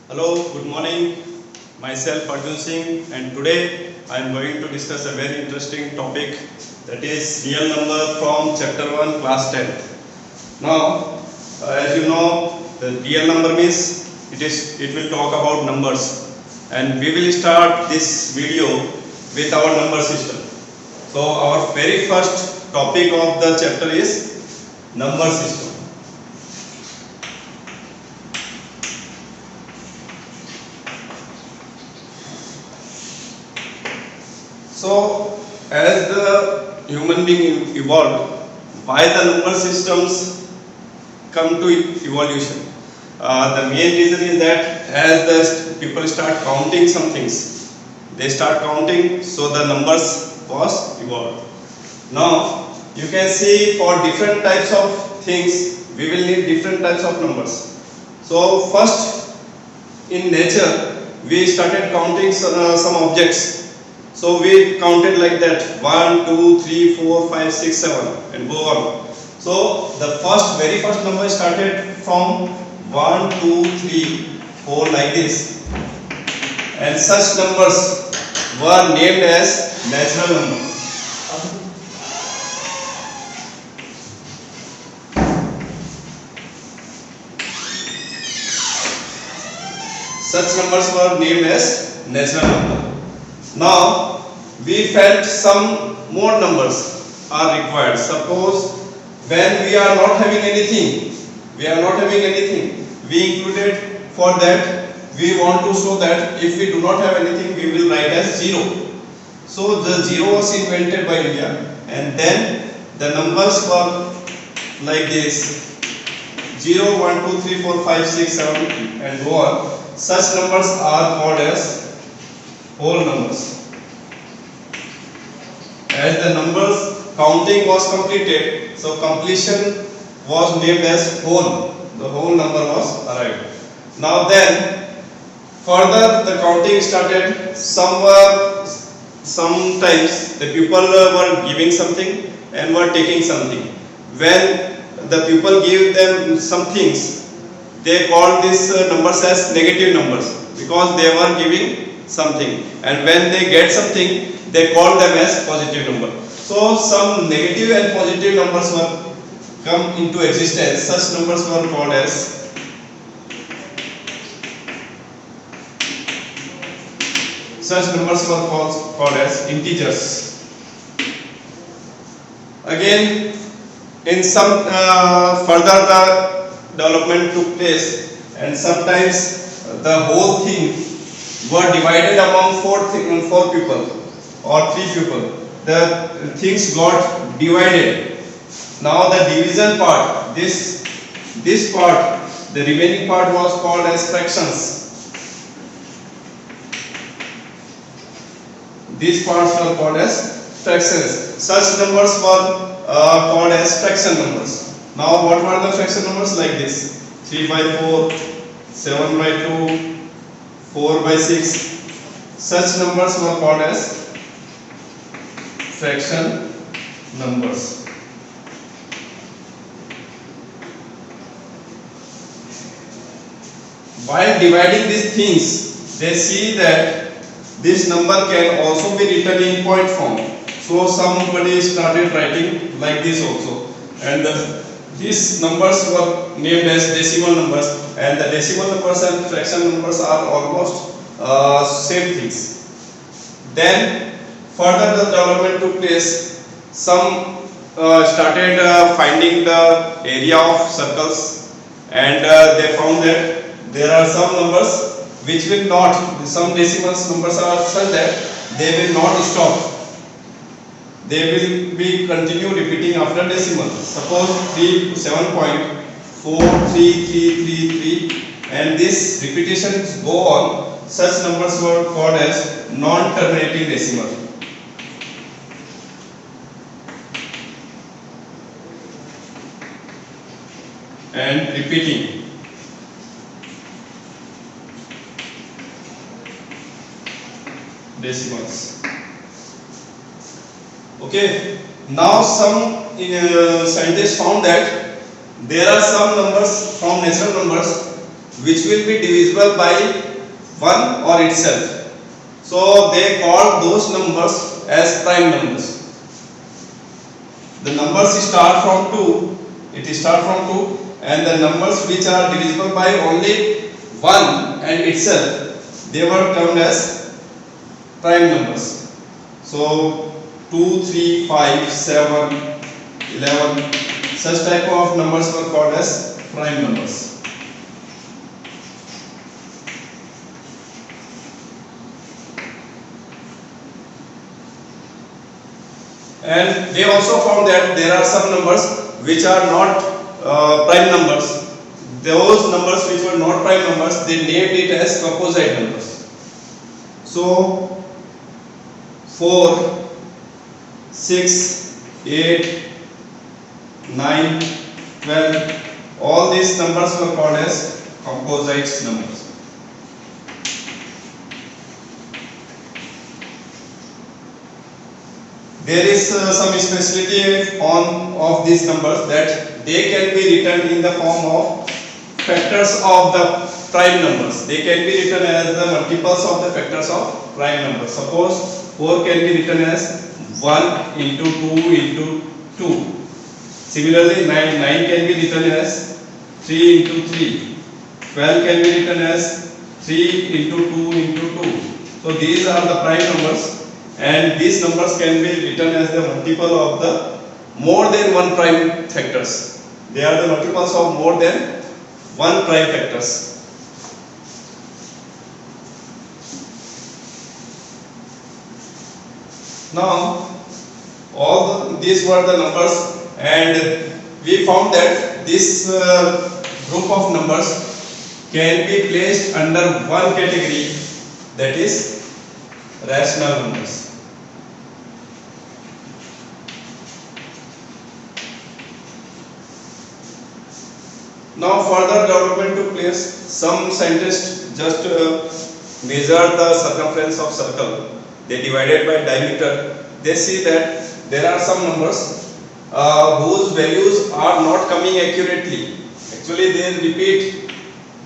Hello, good morning. Myself Arjun Singh, and today I am going to discuss a very interesting topic, that is real number from chapter 1 class 10. Now, as you know, the real number means it will talk about numbers, and we will start this video with our number system. So our very first topic of the chapter is number system. So, as the human being evolved, why the number systems come to evolution? The main reason is that as the people start counting some things, they start counting, so the numbers was evolved. Now, you can see for different types of things, we will need different types of numbers. So, first in nature, we started counting some objects. So we counted like that 1, 2, 3, 4, 5, 6, 7 and go on. So the very first number started from 1, 2, 3, 4 like this, and such numbers were named as natural numbers. Such numbers were named as natural numbers. Now we felt some more numbers are required. Suppose when we are not having anything, we included for that. We want to show that if we do not have anything, we will write as 0. So the 0 was invented by India, and then the numbers were like this: 0, 1, 2, 3, 4, 5, 6, 7 and go on. Such numbers are called as whole numbers. As the numbers counting was completed, so completion was named as whole. The whole number was arrived. Now then, further the counting started. Sometimes the people were giving something and were taking something. When the people give them some things, they called these numbers as negative numbers, because they were giving something, and when they get something, they call them as positive number. So some negative and positive numbers were come into existence. Such numbers were called as called as integers. Again, in some further the development took place, and sometimes the whole thing were divided among four people or 3 people. The things got divided. Now the division part, this part, the remaining part was called as fractions. These parts were called as fractions. Such numbers were called as fraction numbers. Now what were the fraction numbers? Like this: 3 by 4, 7 by 2, 4 by 6. Such numbers were called as fraction numbers. While dividing these things, they see that this number can also be written in point form. So somebody started writing like this also, and these numbers were named as decimal numbers, and the decimal numbers and fraction numbers are almost same things. Then further the development took place. Some started finding the area of circles, and they found that there are some numbers which will not, some decimal numbers are such that they will not stop. They will be continue repeating after decimal. Suppose 7.43333, and this repetitions go on. Such numbers were called as non-terminating decimal. And repeating. Decimals. Okay. Now some scientists found that there are some numbers from natural numbers which will be divisible by 1 or itself. So they call those numbers as prime numbers. The numbers start from 2, and the numbers which are divisible by only 1 and itself, they were termed as prime numbers. So 2, 3, 5, 7, 11, such type of numbers were called as prime numbers. And they also found that there are some numbers which are not prime numbers. Those numbers which were not prime numbers, they named it as composite numbers. So 4, 6, 8, 9, 12, all these numbers were called as composite numbers. There is some specialty of these numbers, that they can be written in the form of factors of the prime numbers. They can be written as the multiples of the factors of prime numbers. Suppose 4 can be written as 1 into 2 into 2. Similarly, 9 can be written as 3 into 3. 12 can be written as 3 into 2 into 2. So these are the prime numbers. And these numbers can be written as the multiple of the more than one prime factors. They are the multiples of more than one prime factors. Now, these were the numbers, and we found that this group of numbers can be placed under one category, that is rational numbers. Now further development took place. Some scientists just measured the circumference of circle. They divided by diameter. They see that there are some numbers whose values are not coming accurately. Actually, they repeat.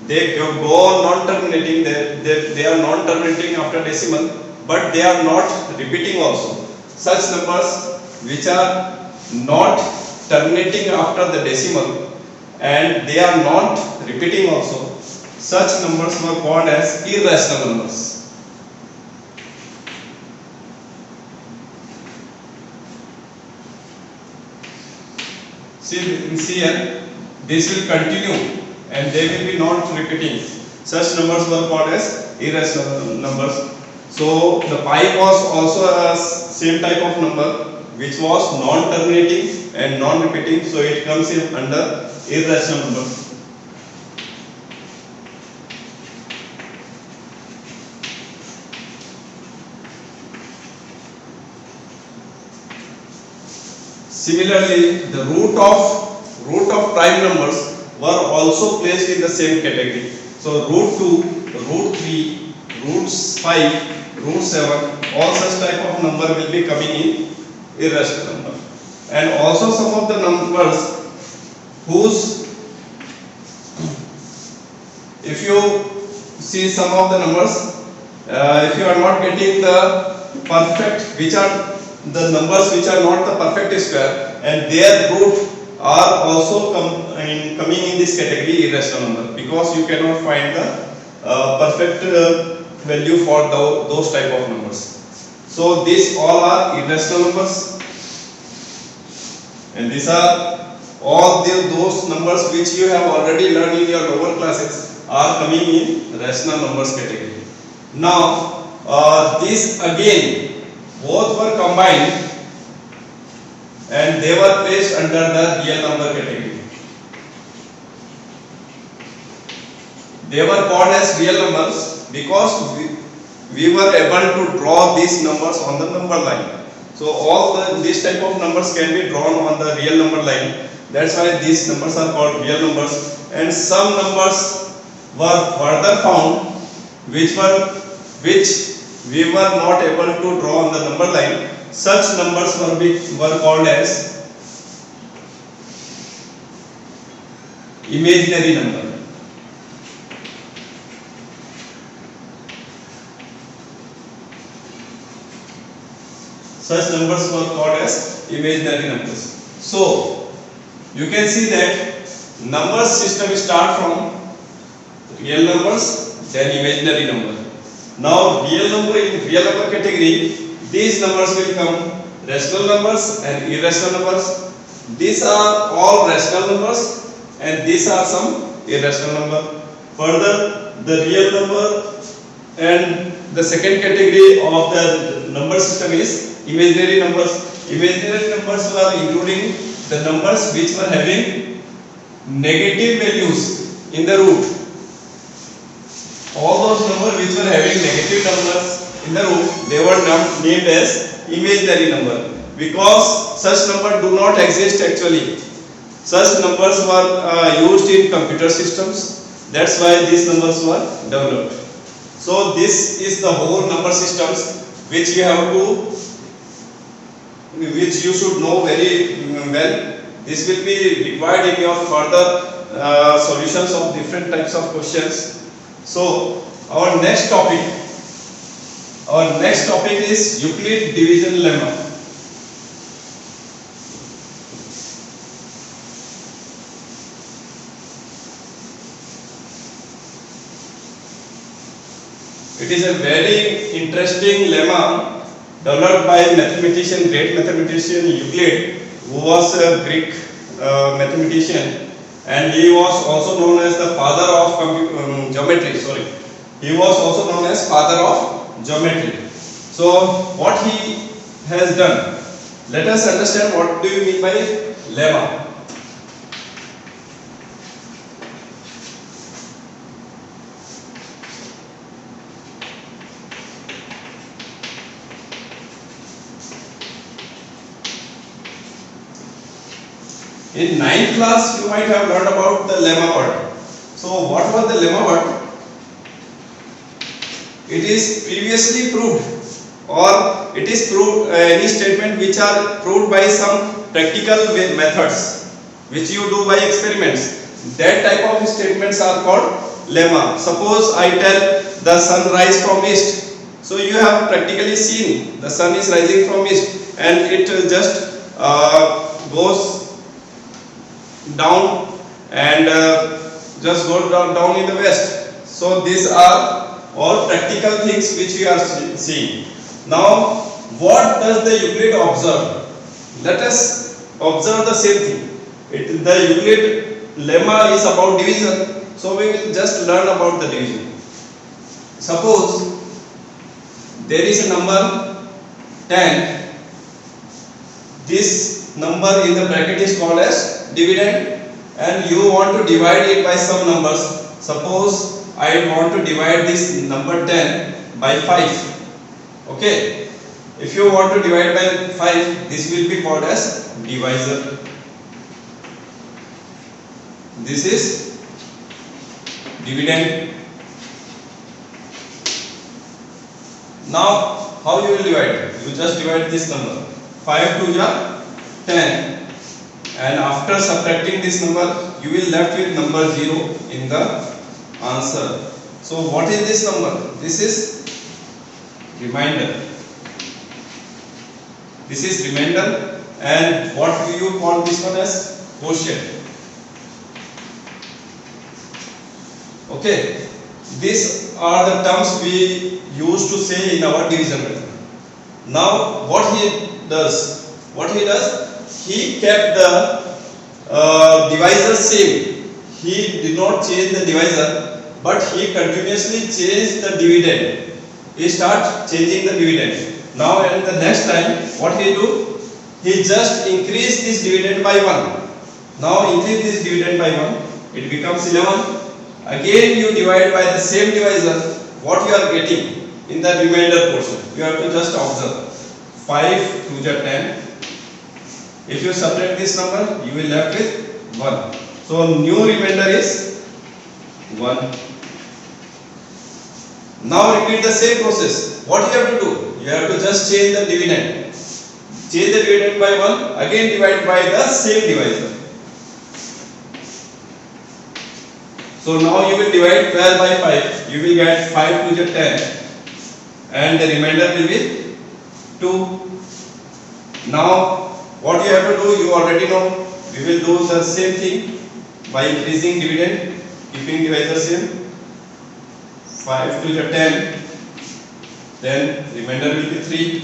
They go on non-terminating. They are non-terminating after decimal, but they are not repeating also. Such numbers which are not terminating after the decimal and they are not repeating also, such numbers were called as irrational numbers. See here, this will continue and they will be not repeating. Such numbers were called as irrational numbers. So the pi was also a same type of number which was non-terminating and non-repeating, so it comes in under irrational number. Similarly, the root of prime numbers were also placed in the same category. So root 2, root 3, root 5, root 7, all such type of number will be coming in irrational number. And also some of the numbers whose, if you see some of the numbers, if you are not getting the perfect, which are the numbers which are not the perfect square and their root are also coming in this category irrational number, because you cannot find the perfect value for those type of numbers. So these all are irrational numbers, and these are all those numbers which you have already learned in your lower classes are coming in rational numbers category. Now these again both were combined and they were placed under the real number category. They were called as real numbers because we were able to draw these numbers on the number line. So all these type of numbers can be drawn on the real number line. That's why these numbers are called real numbers. And some numbers were further found which we were not able to draw on the number line. Such numbers were called as imaginary number. such numbers were called as imaginary numbers. So you can see that number system start from real numbers, then imaginary number. Now real number, in real number category, these numbers will come rational numbers and irrational numbers. These are all rational numbers and these are some irrational number. Further, the real number and the second category of the number system is imaginary numbers. Imaginary numbers were including the numbers which were having negative values in the root. All those numbers which were having negative numbers in the root, they were named as imaginary number, because such numbers do not exist actually. Such numbers were used in computer systems. That's why these numbers were developed. So this is the whole number systems which you have to, which you should know very well. This will be required in your further solutions of different types of questions. So our next topic is Euclid division lemma. It is a very interesting lemma developed by great mathematician Euclid, who was a Greek mathematician, and he was also known as the father of geometry. He was also known as father of geometry. So what he has done, let us understand what do you mean by lemma. In 9th class you might have learned about the lemma word. So what was the lemma word? It is previously proved, or it is proved any statement which are proved by some practical methods which you do by experiments. That type of statements are called lemma. Suppose I tell the sun rise from east. So you have practically seen the sun is rising from east and it just goes down and just go down in the west. So these are all practical things which we are seeing. Now what does the Euclid observe? Let us observe the same thing. The Euclid lemma is about division, so we will just learn about the division. Suppose there is a number 10. This number in the bracket is called as dividend, and you want to divide it by some numbers. Suppose I want to divide this number 10 by 5. Okay, if you want to divide by 5, this will be called as divisor. This is dividend. Now how you will divide? You just divide this number. 5 to the 10. And after subtracting this number, you will left with number 0 in the answer. So what is this number? This is remainder. This is remainder, and what do you call this one as? Quotient. Okay, these are the terms we used to say in our division method. Now what he does? He kept the divisor same. He did not change the divisor, but he continuously changed the dividend. He start changing the dividend. Now at the next time, what he do? He just increase this dividend by 1. Now increase this dividend by 1. It becomes 11. Again you divide by the same divisor. What you are getting in the remainder portion? You have to just observe. 5 to the 10. If you subtract this number, you will left with 1. So new remainder is 1. Now repeat the same process. What you have to do? You have to just change the dividend. Change the dividend by 1. Again divide by the same divisor. So now you will divide 12 by 5. You will get 5 to the 10. And the remainder will be 2. Now what you have to do, you already know. We will do the same thing by increasing dividend, keeping divisor same. 5 to the 10, then remainder will be 3.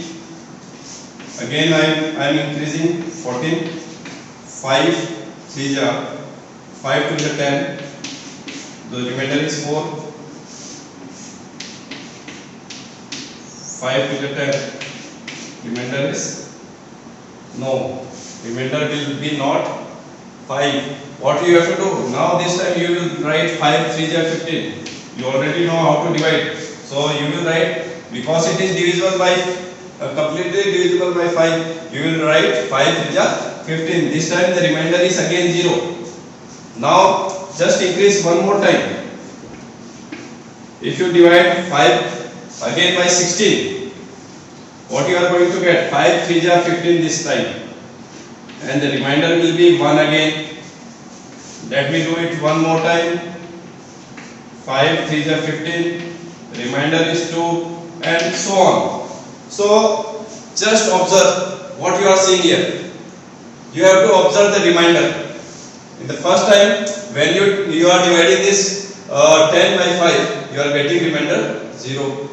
Again I am increasing 14. 5 3 5 to the 10, the remainder is 4. 5 to the 10, remainder is no, remainder will be not 5. What you have to do now, this time you will write 5 3 15. You already know how to divide, so you will write, because it is divisible by completely divisible by 5, you will write 5 3 15. This time the remainder is again 0. Now just increase one more time. If you divide 5 again by 16, what you are going to get? 5 3 15 this time, and the remainder will be 1 again. Let me do it one more time. 5 3 15, remainder is 2, and so on. So just observe what you are seeing here. You have to observe the remainder. In the first time when you are dividing this 10 by 5, you are getting remainder 0.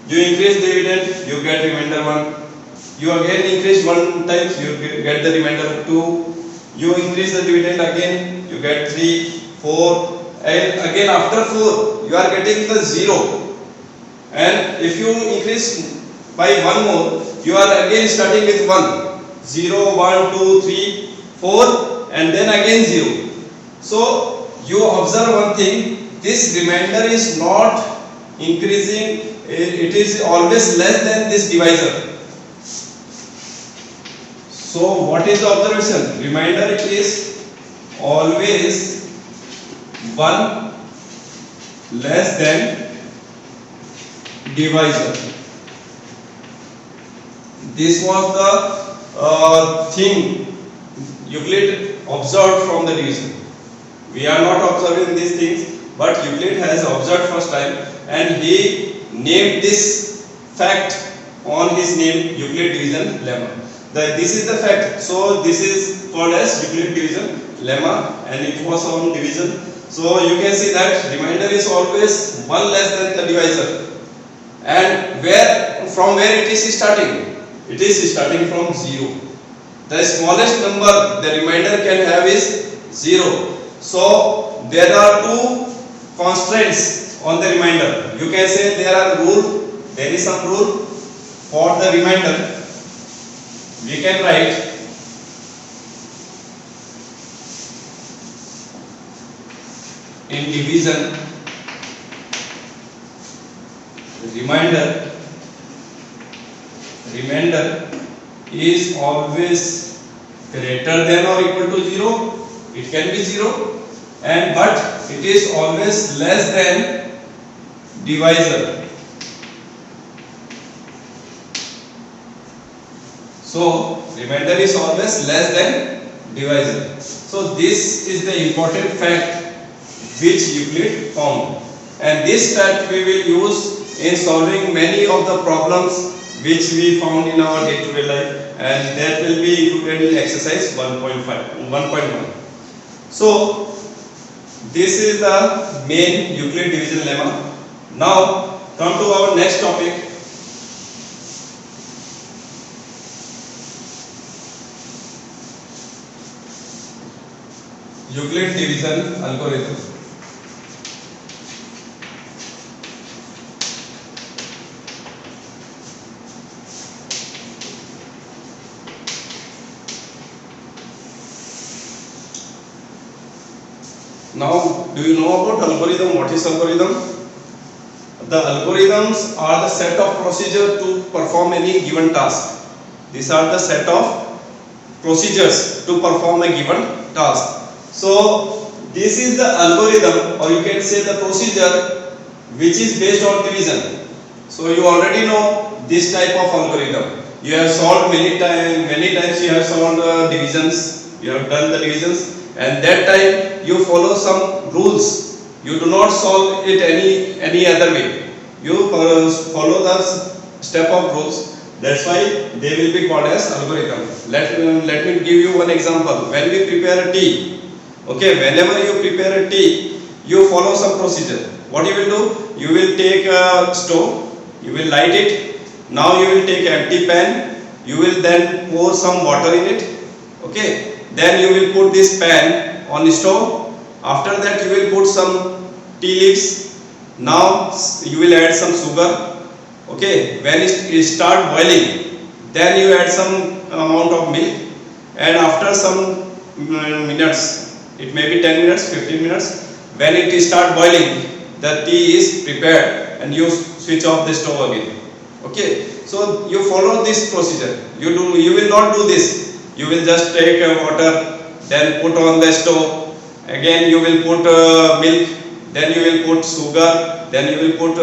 You increase dividend, you get remainder 1. You again increase one times, you get the remainder 2. You increase the dividend again, you get 3, 4, and again after 4 you are getting the 0. And if you increase by one more, you are again starting with 1. 0, 1, 2, 3, 4, and then again 0. So you observe one thing, this remainder is not increasing, it is always less than this divisor. So what is the observation? Remainder is always 1 less than divisor. This was the thing Euclid observed from the division. We are not observing these things, but Euclid has observed first time, and he named this fact on his name, Euclid division lemma. This is the fact. So this is called as Euclid division lemma, and it was on division. So you can see that remainder is always 1 less than the divisor. And from where it is starting? It is starting from 0. The smallest number the remainder can have is 0. So there are two constraints on the remainder. You can say there is some rule for the remainder. We can write in division, remainder is always greater than or equal to 0. It can be 0, but it is always less than divisor. So remainder is always less than divisor. So this is the important fact which Euclid found, and this fact we will use in solving many of the problems which we found in our day-to-day life, and that will be included in exercise 1.1. So this is the main Euclid division lemma. Now come to our next topic. Euclid division algorithm. Now, do you know about algorithm? What is algorithm? The algorithms are the set of procedures to perform any given task. These are the set of procedures to perform a given task. So, this is the algorithm, or you can say the procedure, which is based on division. So, you already know this type of algorithm. You have solved many times you have solved divisions, you have done the divisions, and that time you follow some rules. You do not solve it any other way. You follow the step of rules. That's why they will be called as algorithm. Let me give you one example. When we prepare a tea, okay, whenever you prepare a tea, you follow some procedure. What you will do? You will take a stove, you will light it. Now you will take empty pan. You will then pour some water in it. Okay. Then you will put this pan on the stove. After that you will put some tea leaves. Now you will add some sugar. Okay, when it start boiling, then you add some amount of milk, and after some minutes, it may be 10 minutes, 15 minutes, when it start boiling, the tea is prepared and you switch off the stove again. Okay, so you follow this procedure. You will not do this. You will just take water, then put on the stove, again you will put milk, then you will put sugar, then you will put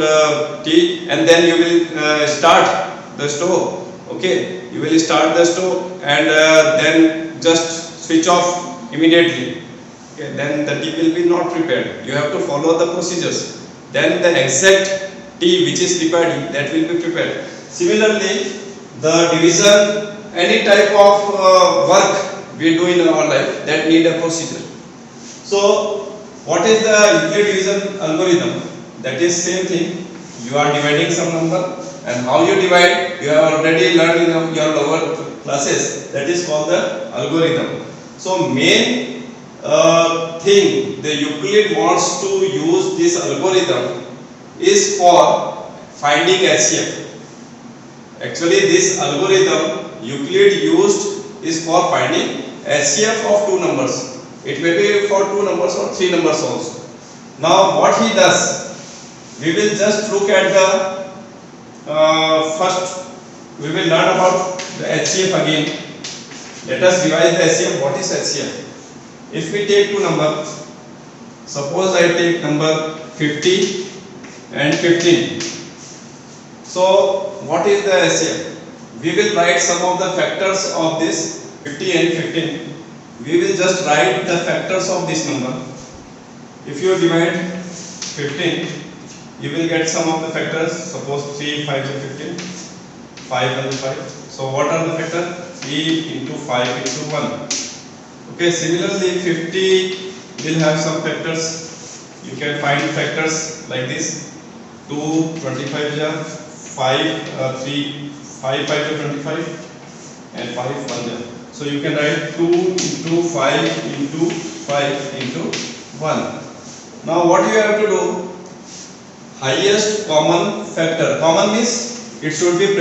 tea, and then you will start the stove. Okay, you will start the stove and then just switch off immediately. Okay, then the tea will be not prepared. You have to follow the procedures. Then the exact tea which is required, that will be prepared. Similarly, the division, any type of work we do in our life, that need a procedure. So what is the Euclid division algorithm? That is same thing. You are dividing some number, and how you divide, you have already learned in your lower classes. That is called the algorithm. So main thing the Euclid wants to use this algorithm is for finding HCF. Actually, this algorithm Euclid used is for finding HCF of two numbers. It may be for two numbers or three numbers also. Now what he does, we will just look at the first, we will learn about the HCF again. Let us revise the HCF. What is HCF? If we take two numbers, suppose I take number 50 and 15. So what is the HCF? We will write some of the factors of this 50 and 15. We will just write the factors of this number. If you divide 15, you will get some of the factors. Suppose 3, 5 and 15, 5 and 5. So what are the factors? 3 into 5 into 1. Okay, similarly 50 will have some factors. You can find factors like this. 2, 25 jar, 5, 3, 5, 5 to 25 and 5, 1 jar. So you can write 2 into 5 into 5 into 1. Now what you have to do? Highest common factor. Common means it should be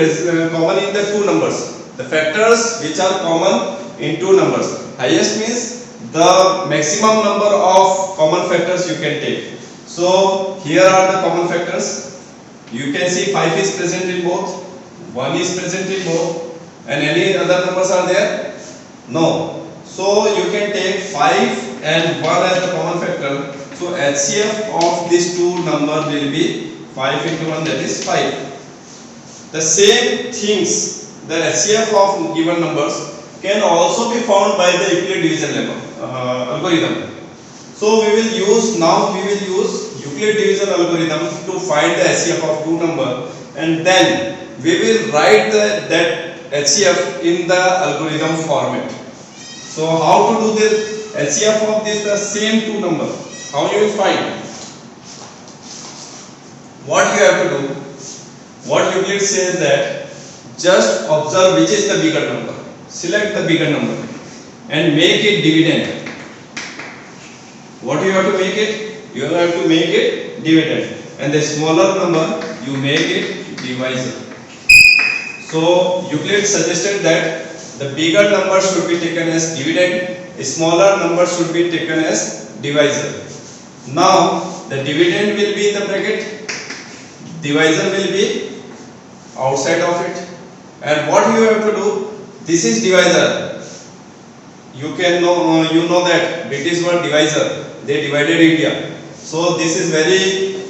common in the two numbers. The factors which are common in two numbers. Highest means the maximum number of common factors you can take. So here are the common factors. You can see 5 is present in both, 1 is present in both, and any other numbers are there? No. So you can take 5 and 1 as the common factor. So HCF of these two numbers will be 5 into 1, that is 5. The same things, the HCF of given numbers can also be found by the Euclid division algorithm. So we will use Euclid division algorithm to find the HCF of two numbers, and then we will write that HCF in the algorithm format. So how to do the HCF of the same two numbers? How you will find? What you have to do? What Euclid says that just observe which is the bigger number. Select the bigger number and make it dividend. What you have to make it? You have to make it dividend, and the smaller number you make it divisor. So Euclid suggested that the bigger number should be taken as dividend, a smaller number should be taken as divisor. Now the dividend will be in the bracket, divisor will be outside of it, and what you have to do? This is divisor. You know that British were divisor. They divided India. So this is very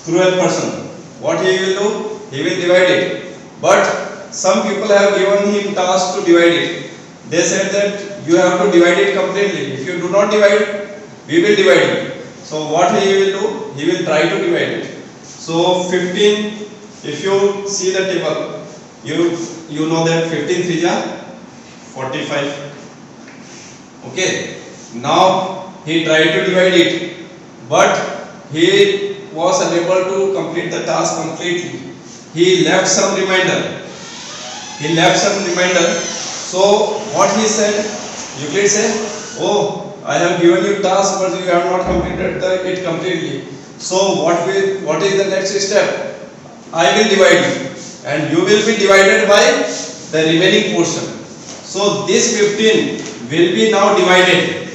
cruel person. What he will do? He will divide it. But some people have given him task to divide it. They said that you have to divide it completely. If you do not divide, we will divide it. So what he will do? He will try to divide it. So 15, if you see the table, you know that 15 3 ja 45. Okay, now he tried to divide it, but he was unable to complete the task completely. He left some remainder. So what he said, Euclid said, oh, I have given you task, but you have not completed it completely. So what is the next step? I will divide you, and you will be divided by the remaining portion. So this 15 will be now divided,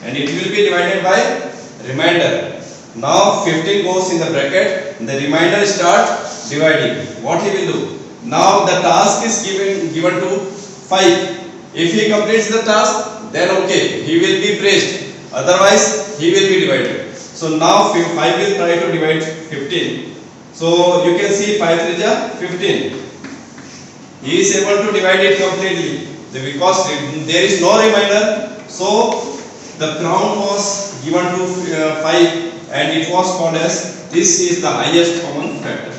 and it will be divided by remainder. Now 15 goes in the bracket, the remainder start dividing. What he will do? Now the task is given to 5. If he completes the task, then okay, he will be praised. Otherwise, he will be divided. So now 5 will try to divide 15. So you can see 5 3 15. He is able to divide it completely because there is no remainder. So the crown was given to 5, and it was called as this is the highest common factor.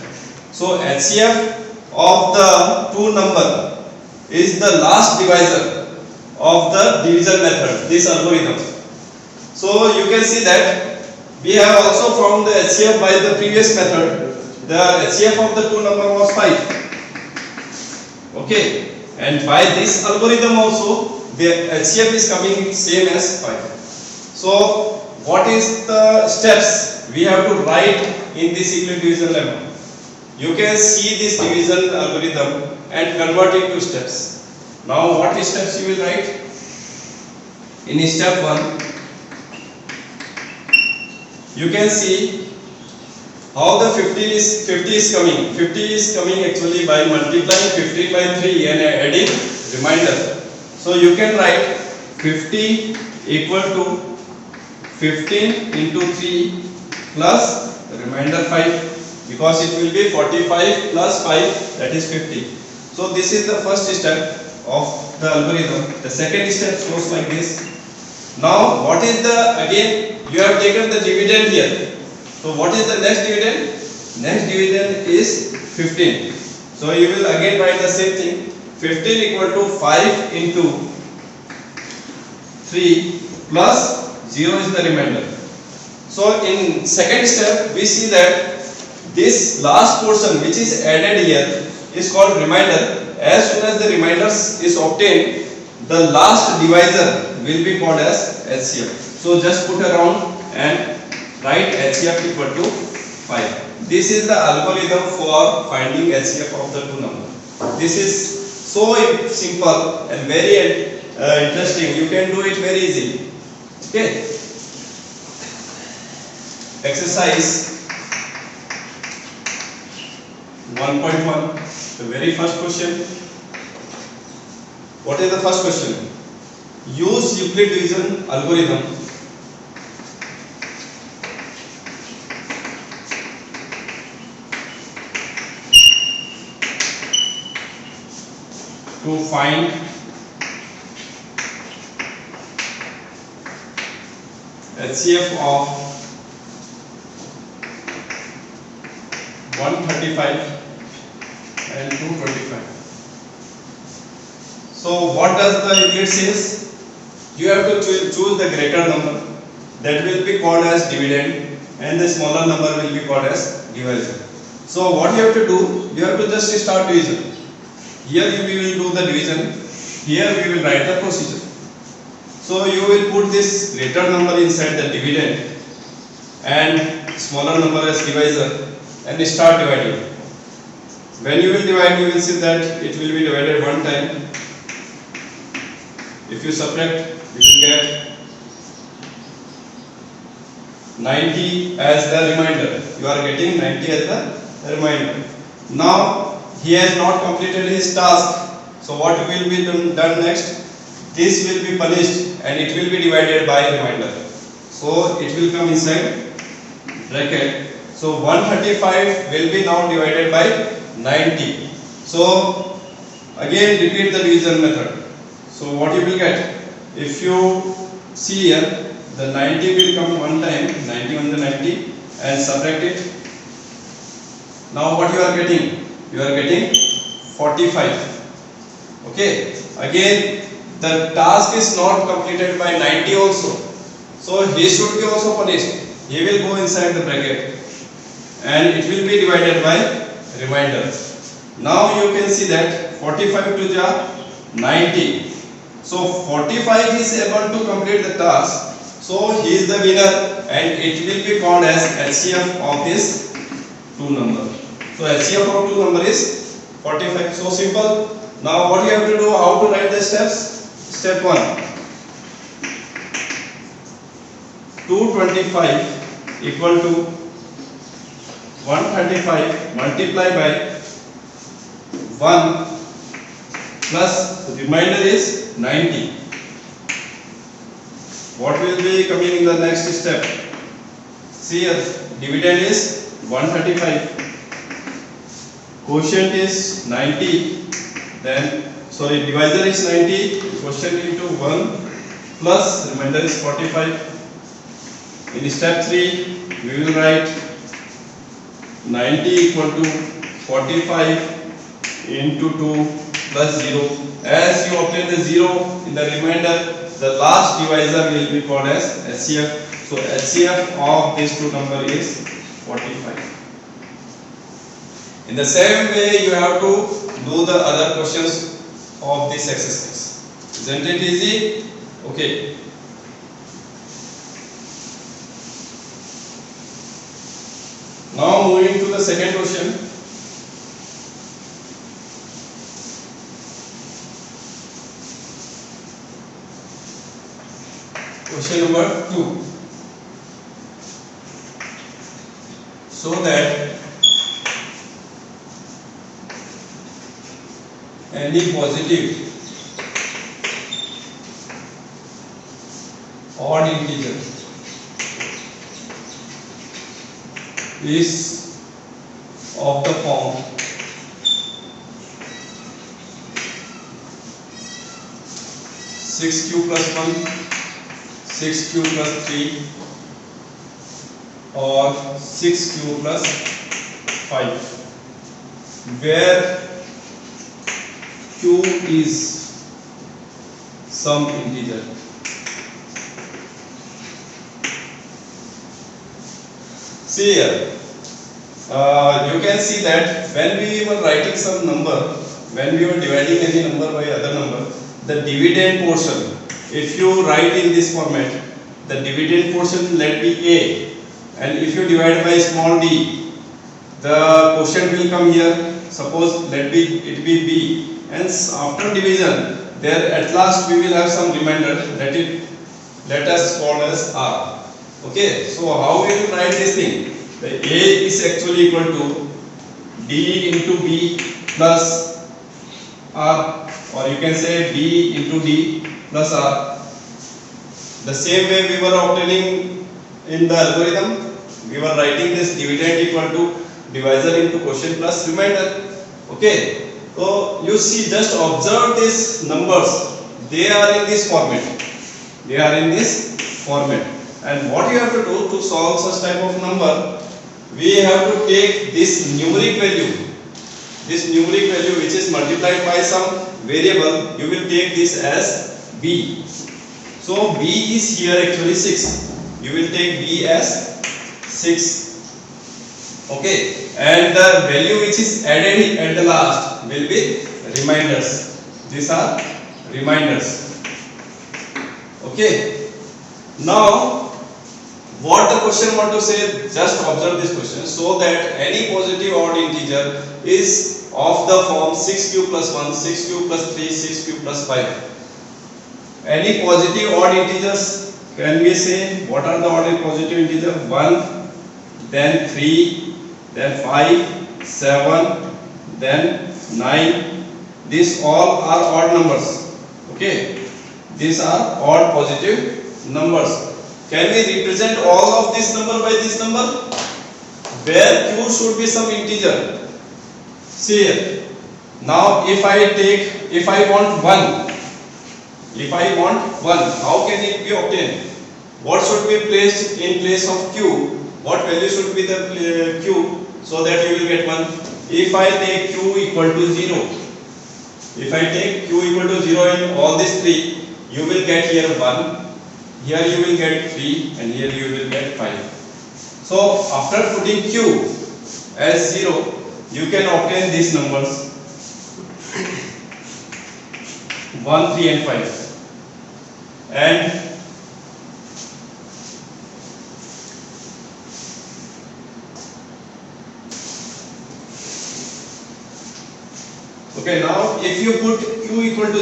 So HCF of the two number is the last divisor of the division method, this algorithm. So you can see that we have also found the HCF by the previous method. The HCF of the two number was 5. Okay, and by this algorithm also the HCF is coming same as 5. So what is the steps we have to write in this Euclid division lemma? You can see this division algorithm and convert it to steps. Now what steps you will write? In step 1, you can see how the 50 is coming. 50 is coming actually by multiplying 15 by 3 and adding remainder. So you can write 50 equal to 15 into 3 plus the remainder 5, because it will be 45 plus 5, that is 50. So this is the first step of the algorithm. The second step goes like this. Now what is the, again you have taken the dividend here. So what is the next dividend? Next dividend is 15. So you will again write the same thing. 15 equal to 5 into 3 plus 0 is the remainder. So in second step we see that this last portion which is added here is called remainder. As soon as the remainder is obtained, the last divisor will be called as HCF. So just put around and write HCF equal to 5. This is the algorithm for finding HCF of the two numbers. This is so simple and very interesting. You can do it very easily. Okay. Exercise 1.1. The very first question. What is the first question? Use Euclid division algorithm to find HCF of 135 and 225. So what does the Euclid says? You have to choose the greater number, that will be called as dividend, and the smaller number will be called as divisor. So what you have to do? You have to just start division. Here we will do the division. Here we will write the procedure. So you will put this greater number inside the dividend and smaller number as divisor and start dividing. When you will divide, you will see that it will be divided one time. If you subtract, you will get 90 as the remainder. You are getting 90 as the remainder. Now he has not completed his task. So what will be done next? This will be punished and it will be divided by remainder. So it will come inside bracket. So 135 will be now divided by 90. So again repeat the division method. So what you will get? If you see here, the 90 will come one time, 90 on the 90, and subtract it. Now what you are getting? You are getting 45. Okay, again the task is not completed by 90 also, so he should be also punished. He will go inside the bracket and it will be divided by remainder. Now you can see that 45 to the 90. So 45 is able to complete the task, so he is the winner and it will be called as LCM of this two number. So LCM of two number is 45. So simple. Now what you have to do, how to write the steps? Step 1. 225 equal to 135 multiply by 1 plus remainder is 90. What will be coming in the next step? See here, dividend is 135, quotient is 90, then divisor is 90, quotient into 1 plus remainder is 45. In step 3 we will write 90 equal to 45 into 2 plus 0. As you obtain the 0 in the remainder, the last divisor will be called as HCF. So HCF of these two number is 45. In the same way you have to do the other questions of this exercise. Isn't it easy? Okay. Now moving to the second question. Question number 2. So that any positive odd integer is of the form 6q plus 1, 6q plus 3 or 6q plus 5, where q is some integer. See here, you can see that when we were writing some number, when we were dividing any number by other number, the dividend portion, if you write in this format, the dividend portion let be a, and if you divide by small d, the quotient will come here. Suppose let it be b, and after division, there at last we will have some remainder. Let us call as r. Okay, so how we will write this thing? The a is actually equal to d into b plus r, or you can say b into d plus r. The same way we were obtaining in the algorithm, we were writing this dividend equal to divisor into quotient plus remainder. Okay, so you see, just observe these numbers, they are in this format. They are in this format. And what you have to do to solve such type of number, we have to take this numeric value. This numeric value which is multiplied by some variable, you will take this as b. So b is here actually 6. You will take b as 6. Okay, and the value which is added at the last will be reminders. These are reminders. Okay, now what the question want to say, just observe this question. So that any positive odd integer is of the form 6q plus 1, 6q plus 3, 6q plus 5. Any positive odd integers, can we say what are the odd and positive integer? 1, then 3, then 5, 7, then 9. These all are odd numbers. Okay, these are odd positive numbers. Can we represent all of this number by this number? Where q should be some integer. See here. Now if I want 1, how can it be obtained? What should be placed in place of q? What value should be the q, so that you will get 1? If I take q equal to 0, If I take q equal to 0 in all these three, you will get here 1, here you will get 3, and here you will get 5. So after putting q as 0, you can obtain these numbers 1, 3 and 5. And okay, now if you put q equal to 1,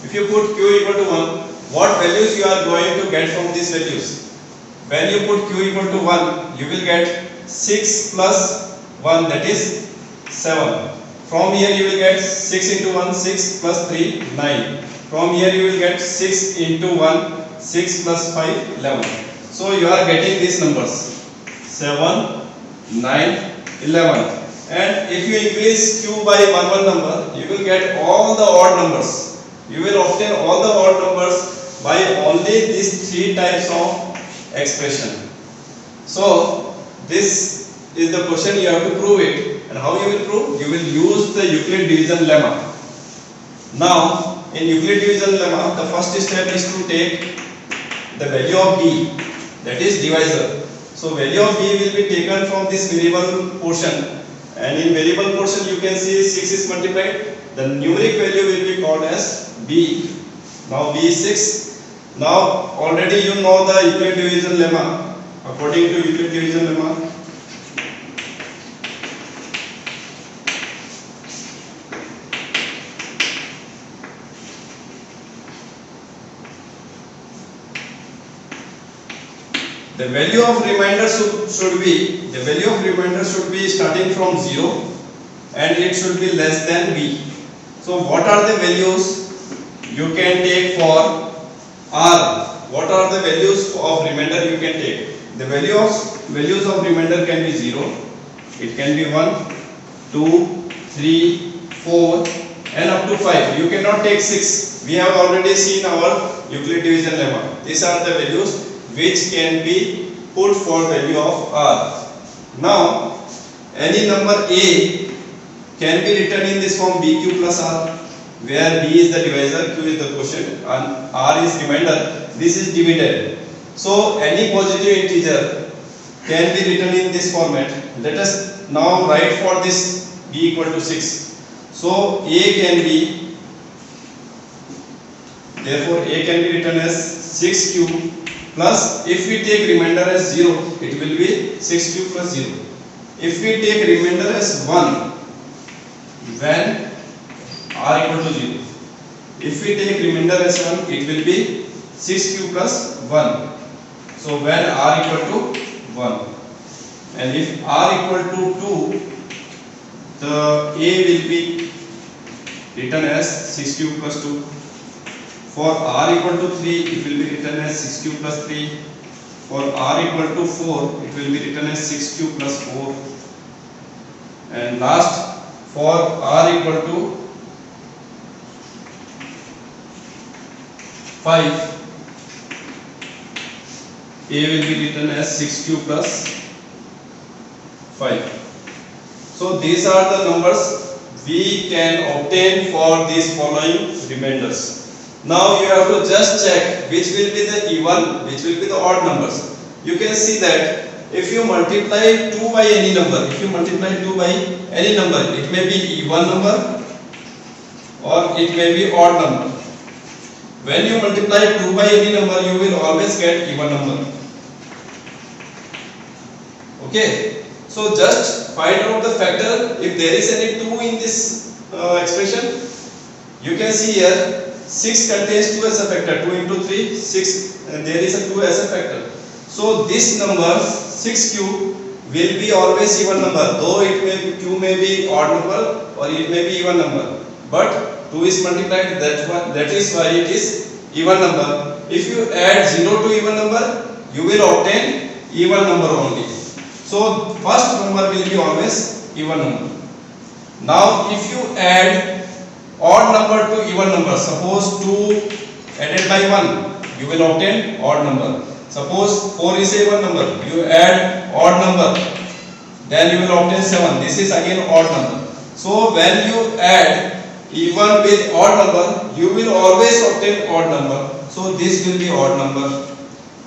if you put q equal to 1, what values you are going to get from these values? When you put q equal to 1, you will get 6 plus 1, that is 7. From here you will get 6 into 1, 6 plus 3, 9. From here you will get 6 into 1, 6 plus 5, 11. So you are getting these numbers 7, 9, 11. And if you increase q by one number, you will get all the odd numbers. You will obtain all the odd numbers by only these three types of expression. So this is the question, you have to prove it. And how you will prove? You will use the Euclid division lemma. Now in Euclid division lemma, the first step is to take the value of b, that is divisor. So value of b will be taken from this variable portion, and in variable portion you can see 6 is multiplied. The numeric value will be called as b. Now b is 6. Now already you know the Euclid division lemma. According to Euclid division lemma, the value of remainder should be starting from 0 and it should be less than b. So what are the values you can take for r? What are the values of remainder you can take? The values of remainder can be 0, it can be 1, 2, 3, 4 and up to 5. You cannot take 6. We have already seen our Euclid division lemma. These are the values which can be put for value of r. Now any number a can be written in this form bq plus r, where b is the divisor, q is the quotient and r is remainder. This is divided. So any positive integer can be written in this format. Let us now write for this b equal to 6. So a can be, therefore a can be written as 6q plus, if we take remainder as 0, it will be 6q plus 0. If we take remainder as 1, when r equal to 0. If we take remainder as 1, it will be 6q plus 1. So when r equal to 1. And if r equal to 2, the a will be written as 6q plus 2. For r equal to 3, it will be written as 6q plus 3. For r equal to 4, it will be written as 6q plus 4. And last, for r equal to 5, a will be written as 6q plus 5. So these are the numbers we can obtain for these following remainders. Now you have to just check which will be the even, which will be the odd numbers. You can see that if you multiply 2 by any number, it may be even number or it may be odd number. When you multiply 2 by any number, you will always get even number. Okay, so just find out the factor. If there is any 2 in this expression, you can see here 6 contains 2 as a factor. 2 into 3, 6, and there is a 2 as a factor. So this number 6q will be always even number, though it may q may be odd number or it may be even number. But 2 is multiplied, that is why it is even number. If you add 0 to even number, you will obtain even number only. So first number will be always even number. Now if you add odd number to even number, suppose 2 added by 1, you will obtain odd number. Suppose 4 is a even number, you add odd number, then you will obtain 7. This is again odd number. So when you add even with odd number, you will always obtain odd number. So this will be odd number.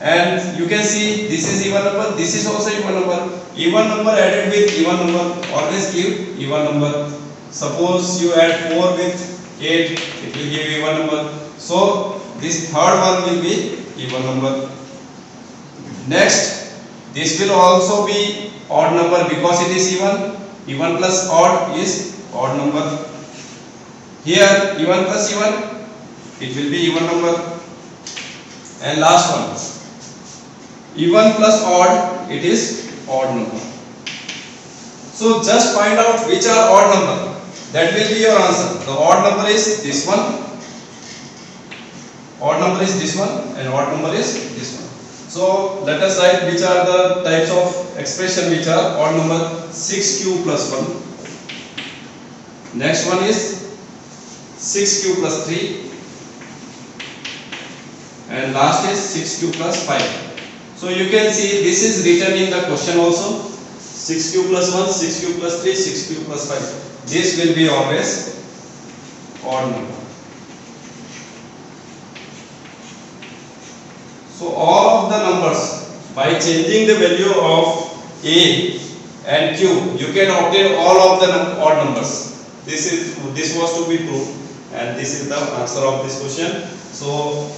And you can see this is even number, this is also even number. Even number added with even number always give even number. Suppose you add 4 with 8, it will give even number. So this third one will be even number. Next, this will also be odd number because it is even. Even plus odd is odd number. Here even plus even, it will be even number. And last one, even plus odd, it is odd number. So just find out which are odd number. That will be your answer. The odd number is this one, odd number is this one, and odd number is this one. So let us write which are the types of expression which are odd number. 6q plus 1. Next one is 6q plus 3. And last is 6q plus 5. So you can see this is written in the question also. 6q plus 1, 6q plus 3, 6q plus 5. This will be always odd number. So all of the numbers, by changing the value of a and q, you can obtain all of the odd numbers. This was to be proved, and this is the answer of this question. So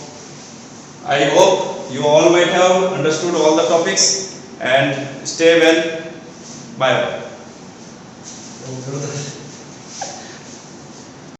I hope you all might have understood all the topics, and stay well. Bye bye.